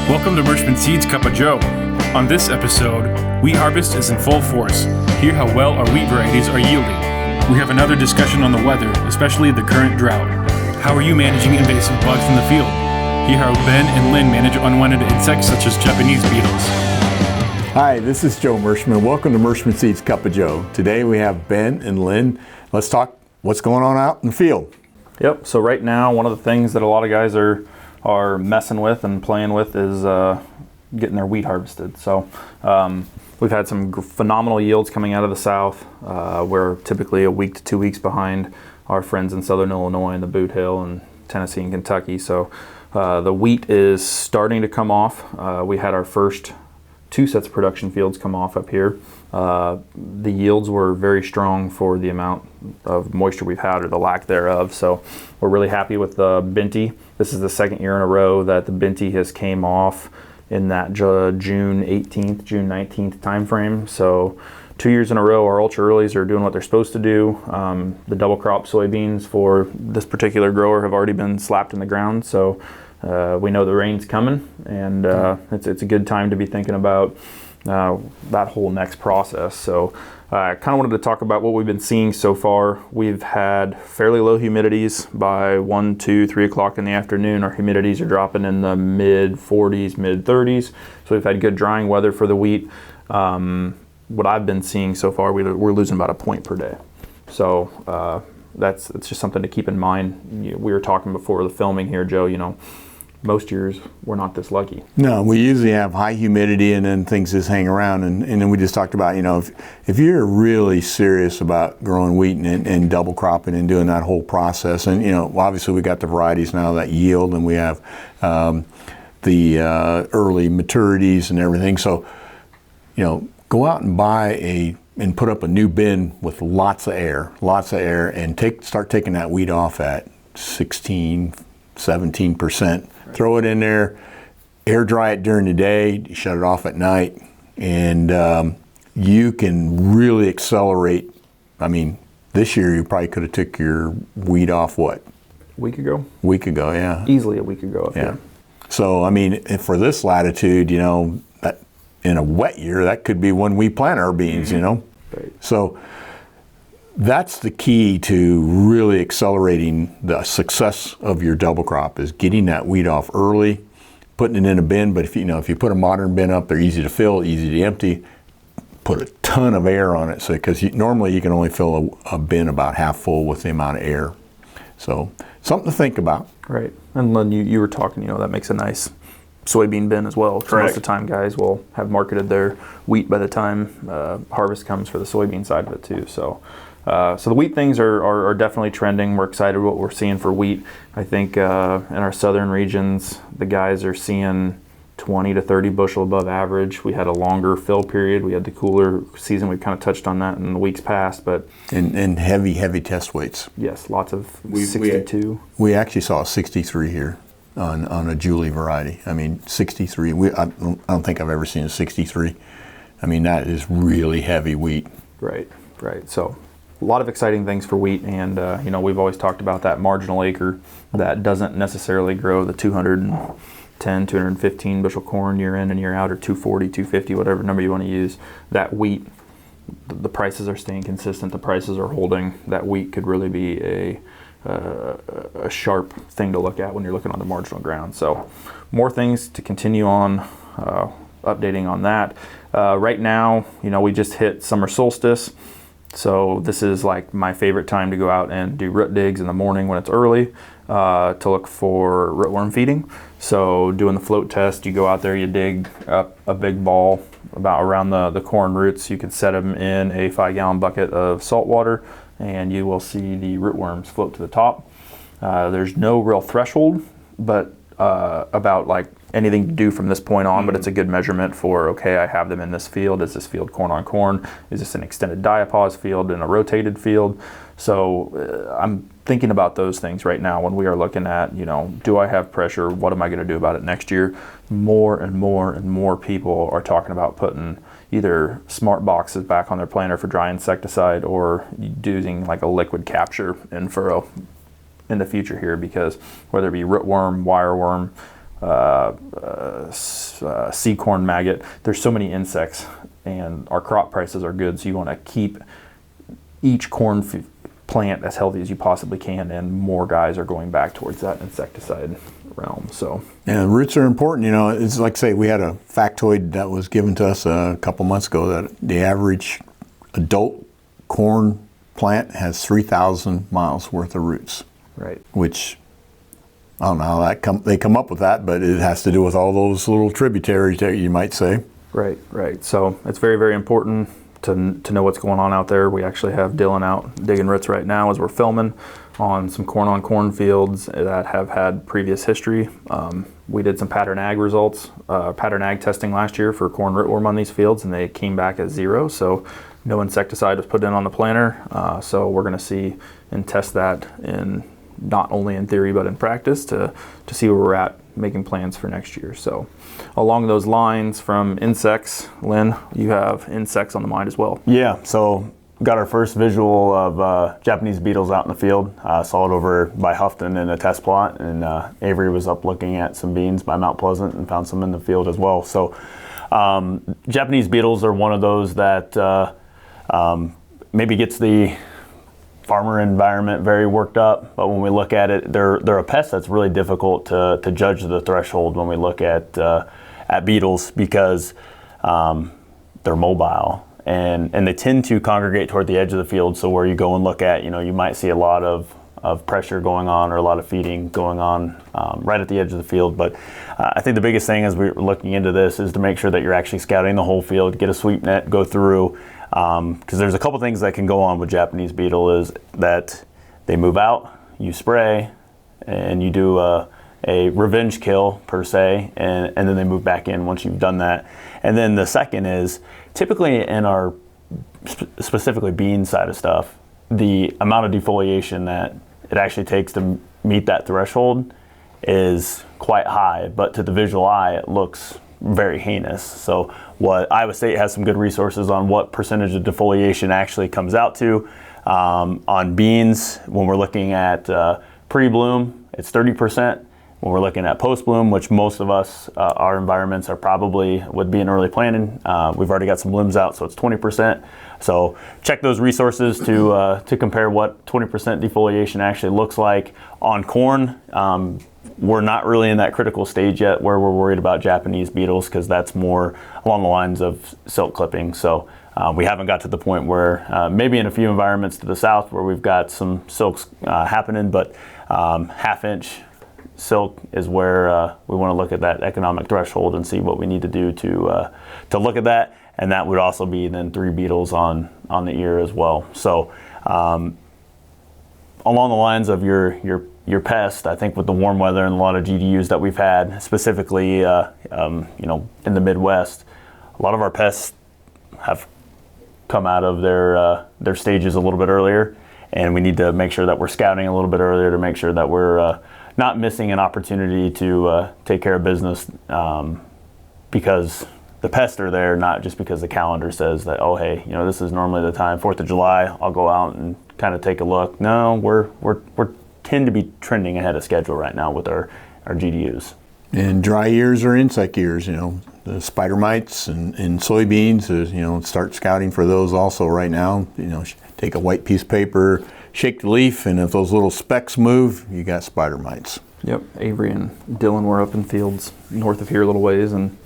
Welcome to Merchman Seeds Cup of Joe. On this episode, wheat harvest is in full force. Hear how well our wheat varieties are yielding. We have another discussion on the weather, especially the current drought. How are you managing invasive bugs in the field? Hear how Ben and Lynn manage unwanted insects such as Japanese beetles. Hi, this is Joe Merchman. Welcome to Merchman Seeds Cup of Joe. Today we have Ben and Lynn. Let's talk what's going on out in the field. Yep, so right now one of the things that a lot of guys are messing with and playing with is getting their wheat harvested. So we've had some phenomenal yields coming out of the south. We're typically a week to 2 weeks behind our friends in southern Illinois and the Boot Hill and Tennessee and Kentucky. So the wheat is starting to come off. We had our first 2 sets of production fields come off up here. The yields were very strong for the amount of moisture we've had, or the lack thereof. So we're really happy with the Binti. This is the second year in a row that the Binti has came off in that June 18th, June 19th time frame. So 2 years in a row, our ultra earlies are doing what they're supposed to do. The double crop soybeans for this particular grower have already been slapped in the ground. So we know the rain's coming, and it's a good time to be thinking about that whole next process. So I kind of wanted to talk about what we've been seeing so far. We've had fairly low humidities. By 1, 2, 3 o'clock in the afternoon, our humidities are dropping in the mid 40s, mid 30s. So we've had good drying weather for the wheat. What I've been seeing so far, we're losing about a point per day. So it's just something to keep in mind. We were talking before the filming here, Joe, most years we're not this lucky. No, we usually have high humidity and then things just hang around. And then we just talked about, if you're really serious about growing wheat and double cropping and doing that whole process, and, obviously we got the varieties now that yield, and we have the early maturities and everything. So, go out and and put up a new bin with lots of air, and start taking that wheat off at 16, 17%. Throw it in there, air dry it during the day, shut it off at night, and you can really accelerate. I mean, this year you probably could have took your wheat off, what? Week ago, yeah. Easily a week ago. Yeah. So, I mean, for this latitude, that in a wet year, that could be when we plant our beans, Right. So that's the key to really accelerating the success of your double crop, is getting that wheat off early, putting it in a bin. But if you put a modern bin up, they're easy to fill, easy to empty. Put a ton of air on it, because normally you can only fill a bin about half full with the amount of air. So something to think about. Right. And Lynn, you were talking, that makes a nice soybean bin as well. Correct. Most of the time guys will have marketed their wheat by the time harvest comes for the soybean side of it too. So the wheat things are definitely trending. We're excited what we're seeing for wheat. I think in our southern regions, the guys are seeing 20 to 30 bushel above average. We had a longer fill period. We had the cooler season. We've kind of touched on that in the weeks past, but and heavy test weights. Yes, lots of 62. We actually saw a 63 here on a Julie variety. I mean, 63. I don't think I've ever seen a 63. I mean, that is really heavy wheat. Right. So a lot of exciting things for wheat, and we've always talked about that marginal acre that doesn't necessarily grow the 210, 215 bushel corn year in and year out, or 240, 250, whatever number you want to use. That wheat, the prices are staying consistent, the prices are holding. That wheat could really be a sharp thing to look at when you're looking on the marginal ground. So more things to continue on updating on that. Right now, we just hit summer solstice. So this is like my favorite time to go out and do root digs in the morning when it's early to look for rootworm feeding. So doing the float test, you go out there, you dig up a big ball about around the corn roots. You can set them in a 5-gallon bucket of salt water, and you will see the rootworms float to the top. There's no real threshold, but about like anything to do from this point on, but it's a good measurement for, okay, I have them in this field. Is this field corn on corn? Is this an extended diapause field in a rotated field? So I'm thinking about those things right now when we are looking at, do I have pressure? What am I going to do about it next year? More and more people are talking about putting either smart boxes back on their planter for dry insecticide, or using like a liquid capture in furrow in the future here, because whether it be rootworm, wireworm, insects, seed corn maggot. There's so many insects, and our crop prices are good, so you want to keep each corn plant as healthy as you possibly can, and more guys are going back towards that insecticide realm. So yeah, roots are important. It's like, say, we had a factoid that was given to us a couple months ago that the average adult corn plant has 3,000 miles worth of roots. Right. Which, I don't know how they come up with that, but it has to do with all those little tributaries that you might say. Right. So it's very, very important to know what's going on out there. We actually have Dylan out digging roots right now as we're filming on some corn fields that have had previous history. We did some pattern ag results, pattern ag testing last year for corn rootworm on these fields, and they came back as 0. So no insecticide was put in on the planter. So we're going to see and test that in not only in theory but in practice to see where we're at making plans for next year. So along those lines, from insects, Lynn, you have insects on the mind as well. Yeah, so got our first visual of Japanese beetles out in the field. Saw it over by Houghton in a test plot, and Avery was up looking at some beans by Mount Pleasant and found some in the field as well. So Japanese beetles are one of those that maybe gets the farmer environment very worked up, but when we look at it, they're a pest that's really difficult to judge the threshold when we look at beetles, because they're mobile and they tend to congregate toward the edge of the field. So where you go and look at, you might see a lot of pressure going on or a lot of feeding going on right at the edge of the field. But I think the biggest thing as we're looking into this is to make sure that you're actually scouting the whole field, get a sweep net, go through. Because there's a couple things that can go on with Japanese beetle is that they move out, you spray, and you do a revenge kill per se, and then they move back in once you've done that. And then the second is, typically in our specifically bean side of stuff, the amount of defoliation that it actually takes to meet that threshold is quite high, but to the visual eye it looks very heinous. So what Iowa State has some good resources on what percentage of defoliation actually comes out to. On beans, when we're looking at pre-bloom, it's 30%. When we're looking at post-bloom, which most of us, our environments are probably would be in early planting, we've already got some limbs out, so it's 20%. So check those resources to compare what 20% defoliation actually looks like. On corn, we're not really in that critical stage yet where we're worried about Japanese beetles, because that's more along the lines of silk clipping. So we haven't got to the point where maybe in a few environments to the south where we've got some silks happening, but half-inch silk is where we want to look at that economic threshold and see what we need to do to look at that. And that would also be then 3 beetles on the ear as well. So along the lines of your pest, I think with the warm weather and a lot of GDUs that we've had, specifically in the Midwest, a lot of our pests have come out of their stages a little bit earlier, and we need to make sure that we're scouting a little bit earlier to make sure that we're not missing an opportunity to take care of business, because the pests are there, not just because the calendar says that, oh, hey, this is normally the time, 4th of July, I'll go out and kind of take a look. No, we're tend to be trending ahead of schedule right now with our GDUs. And dry years are insect years, the spider mites and soybeans, start scouting for those also right now. Take a white piece of paper, shake the leaf, and if those little specks move, you got spider mites. Yep, Avery and Dylan were up in fields north of here a little ways, and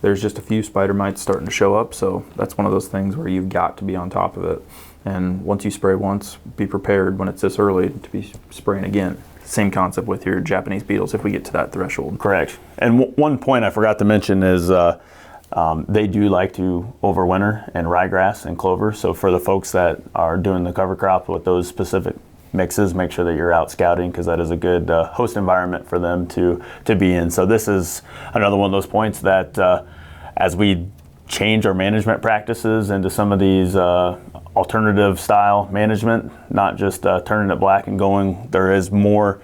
there's just a few spider mites starting to show up. So that's one of those things where you've got to be on top of it. And once you spray once, be prepared when it's this early to be spraying again. Same concept with your Japanese beetles if we get to that threshold. Correct. And one point I forgot to mention is they do like to overwinter in ryegrass and clover. So for the folks that are doing the cover crop with those specific mixes, make sure that you're out scouting, because that is a good host environment for them to be in. So this is another one of those points that as we change our management practices into some of these alternative style management, not just turning it black and going, there is more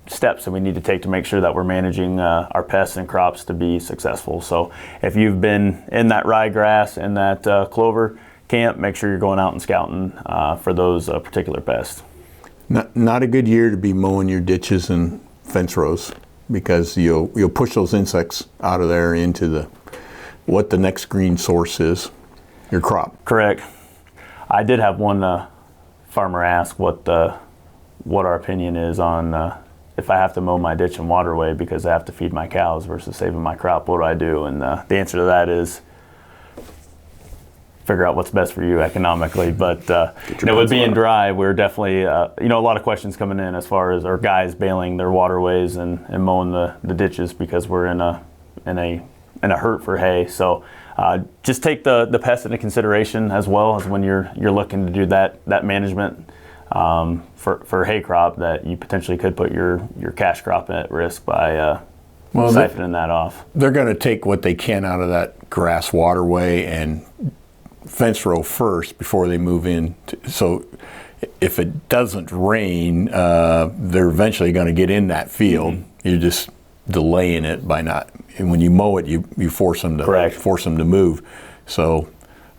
steps that we need to take to make sure that we're managing our pests and crops to be successful. So if you've been in that ryegrass and that clover camp, make sure you're going out and scouting for those particular pests. Not a good year to be mowing your ditches and fence rows. because you'll push those insects out of there into what the next green source is, your crop. Correct. I did have one farmer ask what our opinion is on if I have to mow my ditch and waterway because I have to feed my cows versus saving my crop, what do I do? And the answer to that is figure out what's best for you economically. But with being dry, we're definitely a lot of questions coming in as far as our guys bailing their waterways and mowing the ditches because we're in a hurt for hay. So just take the pests into consideration as well as when you're looking to do that management for hay crop, that you potentially could put your cash crop at risk by siphoning that off. They're going to take what they can out of that grass waterway and fence row first before they move in. So if it doesn't rain, they're eventually going to get in that field. Mm-hmm. You're just delaying it by not. And when you mow it, you force them to move. So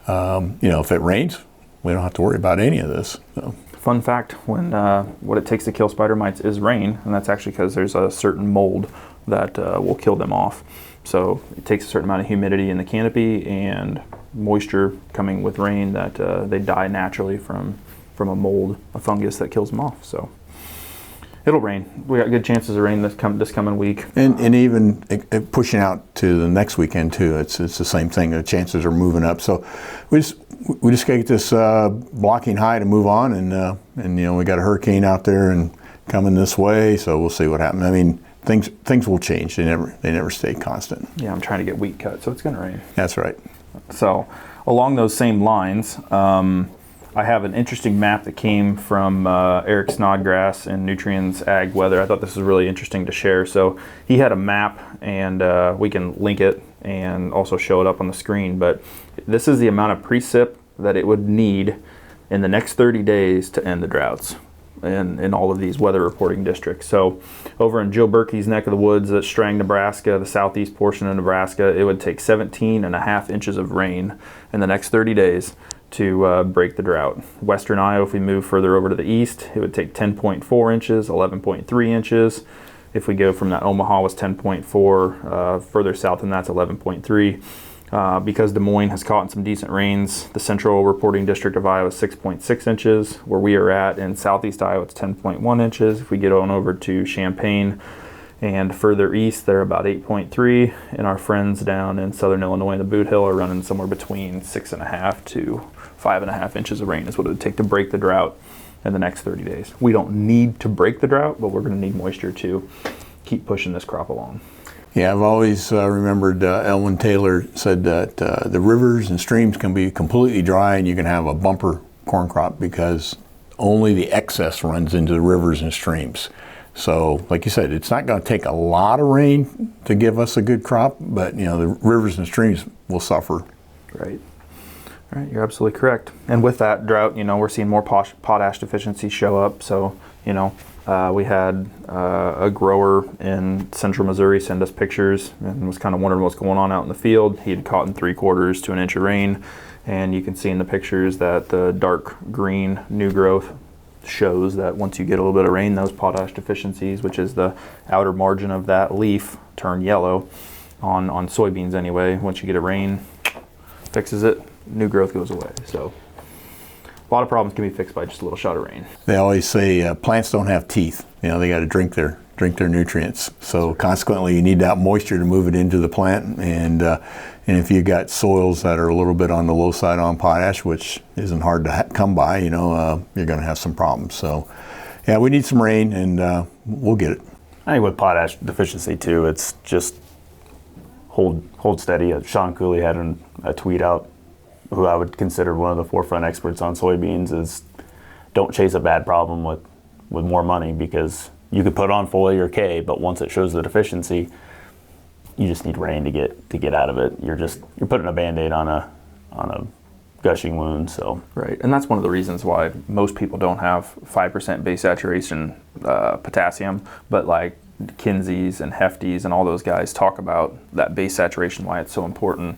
if it rains, we don't have to worry about any of this. So. Fun fact: when what it takes to kill spider mites is rain, and that's actually because there's a certain mold that will kill them off. So it takes a certain amount of humidity in the canopy and moisture coming with rain that they die naturally from a mold, a fungus that kills them off. So it'll rain. We got good chances of rain this coming week. And even pushing out to the next weekend too. It's the same thing. The chances are moving up. So we just gotta get this blocking high to move on, and we got a hurricane out there and coming this way. So we'll see what happens. I mean, things will change. They never stay constant. Yeah, I'm trying to get wheat cut, so it's gonna rain. That's right. So along those same lines, I have an interesting map that came from Eric Snodgrass and Nutrients Ag Weather. I thought this was really interesting to share. So he had a map, and we can link it and also show it up on the screen. But this is the amount of precip that it would need in the next 30 days to end the droughts in all of these weather reporting districts. So over in Joe Berkey's neck of the woods at Strang, Nebraska, the southeast portion of Nebraska, it would take 17.5 inches of rain in the next 30 days to break the drought. Western Iowa, if we move further over to the east, it would take 10.4 inches, 11.3 inches. If we go from that, Omaha was 10.4, further south than that's 11.3. Because Des Moines has caught in some decent rains, the central reporting district of Iowa is 6.6 inches. Where we are at in southeast Iowa, it's 10.1 inches. If we get on over to Champaign and further east, they're about 8.3. And our friends down in southern Illinois in the Boot Hill are running somewhere between 6.5 to 5.5 inches of rain is what it would take to break the drought in the next 30 days. We don't need to break the drought, but we're going to need moisture to keep pushing this crop along. Yeah, I've always remembered Elwin Taylor said that the rivers and streams can be completely dry and you can have a bumper corn crop because only the excess runs into the rivers and streams. So, like you said, it's not going to take a lot of rain to give us a good crop, but the rivers and streams will suffer. Right. Right, you're absolutely correct. And with that drought, we're seeing more potash deficiency show up. So, we had a grower in central Missouri send us pictures and was kind of wondering what's going on out in the field. He had caught in 3/4 to an inch of rain. And you can see in the pictures that the dark green new growth shows that once you get a little bit of rain, those potash deficiencies, which is the outer margin of that leaf, turn yellow on soybeans anyway. Once you get a rain, fixes it. New growth goes away. So a lot of problems can be fixed by just a little shot of rain. They always say plants don't have teeth. They got to drink their nutrients. So consequently, you need that moisture to move it into the plant. And if you got soils that are a little bit on the low side on potash, which isn't hard to come by, you're going to have some problems. So yeah, we need some rain, and we'll get it. I think with potash deficiency too, it's just hold steady. Sean Cooley had a tweet out, who I would consider one of the forefront experts on soybeans, is don't chase a bad problem with more money, because you could put on foliar or K, but once it shows the deficiency, you just need rain to get out of it. You're putting a Band-Aid on a gushing wound. So right, and that's one of the reasons why most people don't have 5% base saturation potassium, but like Kinsey's and Hefty's and all those guys talk about that base saturation, why it's so important.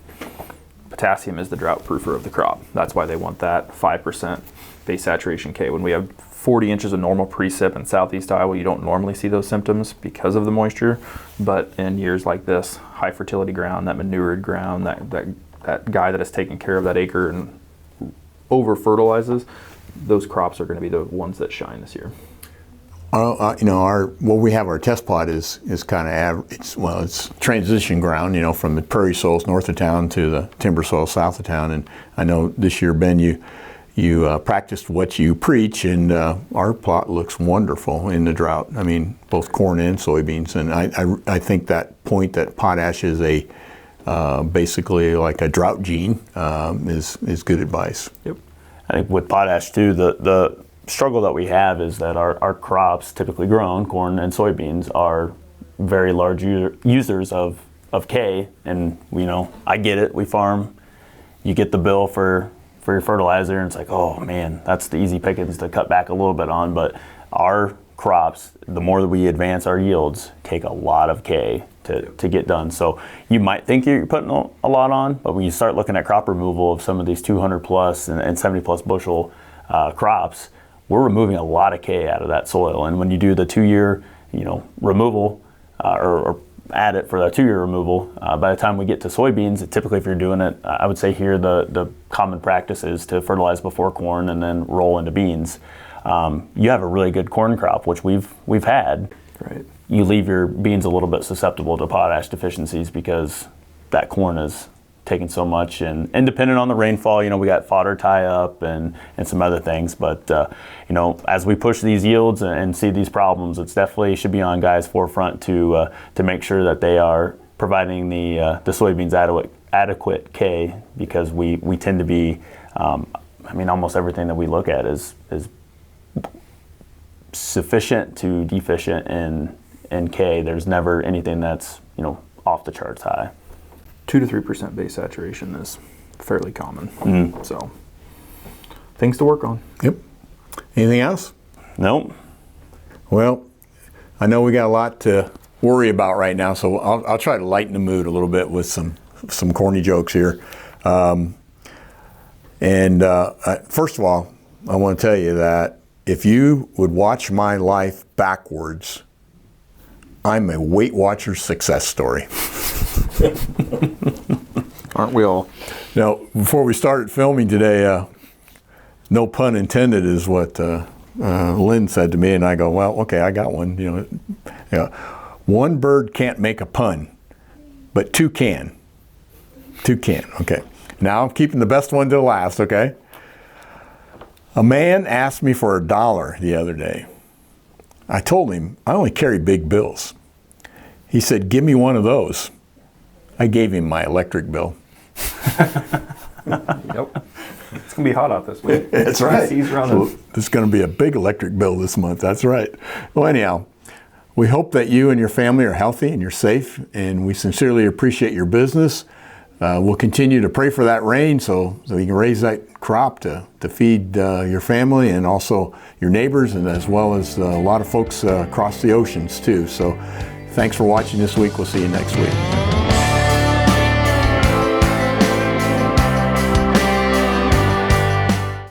potassium is the drought proofer of the crop. That's why they want that 5% base saturation K. When we have 40 inches of normal precip in southeast Iowa, you don't normally see those symptoms because of the moisture. But in years like this, high fertility ground, that manured ground, that guy that has taken care of that acre and over fertilizes, those crops are going to be the ones that shine this year. We have our test plot is kind of it's transition ground, from the prairie soils north of town to the timber soil south of town. And I know this year, Ben, you practiced what you preach, and our plot looks wonderful in the drought. I mean, both corn and soybeans. And I think that point that potash is basically like a drought gene is good advice. Yep. I think with potash too, the struggle that we have is that our crops, typically grown, corn and soybeans, are very large users of K. And I get it. We farm. You get the bill for your fertilizer, and it's like, oh man, that's the easy pickings to cut back a little bit on. But our crops, the more that we advance our yields, take a lot of K to get done. So you might think you're putting a lot on, but when you start looking at crop removal of some of these 200 plus and 70 plus bushel crops, we're removing a lot of K out of that soil. And when you do the 2-year, removal or add it for the 2-year removal, by the time we get to soybeans, typically if you're doing it, I would say here the common practice is to fertilize before corn and then roll into beans. You have a really good corn crop, which we've had. Right. You leave your beans a little bit susceptible to potash deficiencies because that corn is taking so much, and depending on the rainfall, we got fodder tie up and some other things. But as we push these yields and see these problems, it's definitely should be on guys' forefront to make sure that they are providing the soybeans adequate K, because we tend to be, almost everything that we look at is sufficient to deficient in K. There's never anything that's off the charts high. 2 to 3% base saturation is fairly common. So things to work on. Yep. Anything else? Nope. Well, I know we got a lot to worry about right now, so I'll try to lighten the mood a little bit with some corny jokes here. First of all, I want to tell you that if you would watch my life backwards, I'm a Weight Watchers success story. Aren't we all? Now, before we started filming today, no pun intended is what Lynn said to me, and I go, well, okay, I got one. One bird can't make a pun, but two can. Two can, okay. Now I'm keeping the best one to last, okay? A man asked me for $1 the other day. I told him I only carry big bills. He said, give me one of those. I gave him my electric bill. Yep. It's going to be hot out this week. That's right. He's running. So there's going to be a big electric bill this month. That's right. Well, anyhow, we hope that you and your family are healthy and you're safe, and we sincerely appreciate your business. We'll continue to pray for that rain so you can raise that crop to feed your family and also your neighbors, and as well as a lot of folks across the oceans too. So thanks for watching this week. We'll see you next week.